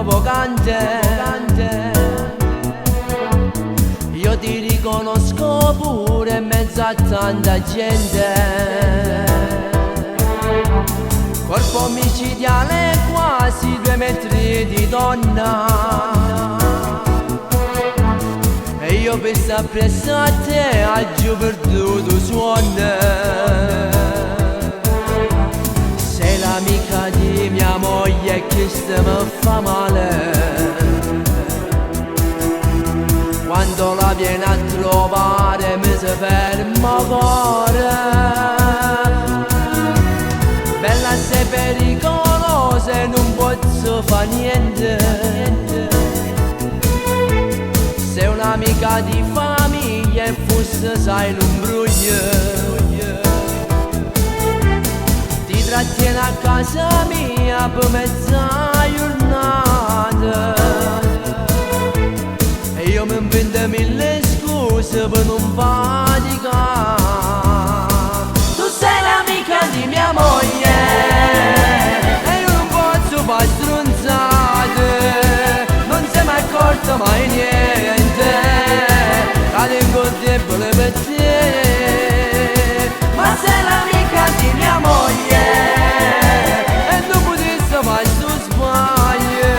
provocante. Io ti riconosco pure in mezzo a tanta gente. Corpo micidiale, quasi 2 metri di donna. E io penso appresso a te, a giù perduto suono. Sei l'amica di mia moglie che mi fa male. Quando la viene a trovare mi si ferma cuore. Bella sei pericolosa e non posso fa niente. Sei un'amica di famiglia e forse sai l'umbruglio. Ti trattieni a casa mia per mezza giornata. E io mi invento 1000 scuse per non faticare. Tu sei l'amica di mia moglie e io non posso fare stronzate. Non sei mai accorta mai niente. La tengo debole per te. Ma sei l'amica di mia moglie e non potessi fare sto sbaglio.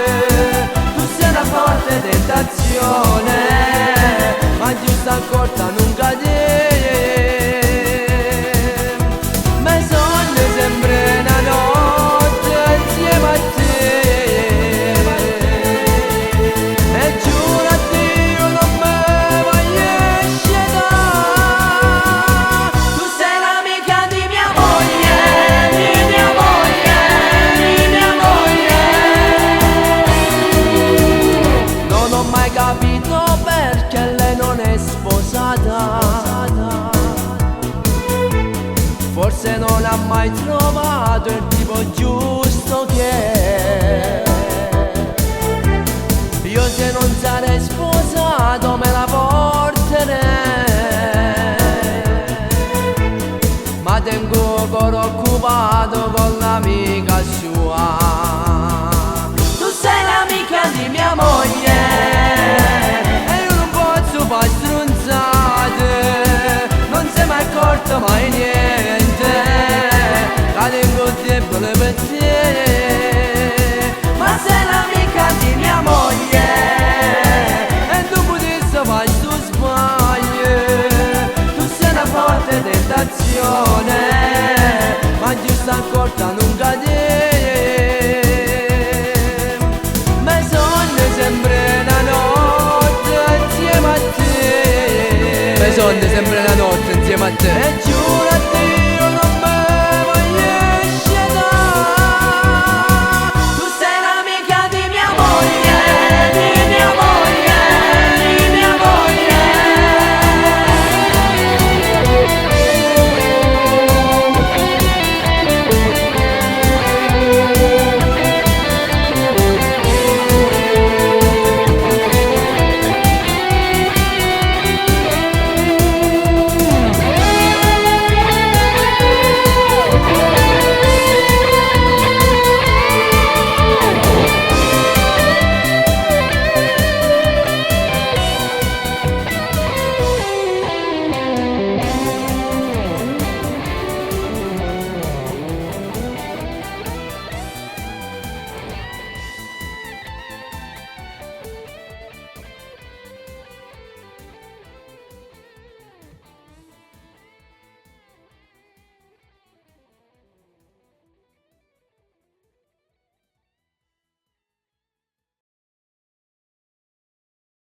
Tu sei una forte tentazione, ma giusto accorta non cadere. Ma sogno sempre una notte insieme a te. E giuro a Dio non me voglio scegliere. Tu sei l'amica di mia moglie, di mia moglie, di mia moglie. Non ho mai capito perché lei non è sposata. Forse non ha mai trovato il tipo giusto che io se non sarei sposato me la porterei. Ma tengo il cuore occupato con l'amica sua. Tu sei l'amica di mia moglie e io non posso fare stronzate. Non sei mai accorta mai niente. La tengo debole per te. Ma sei l'amica di mia moglie e non potessi fare sto sbaglio. Tu sei una forte tentazione, ma giusto accorta non cadere. Ma sogno sempre una notte insieme a te. Ma sogno sempre una notte insieme a te.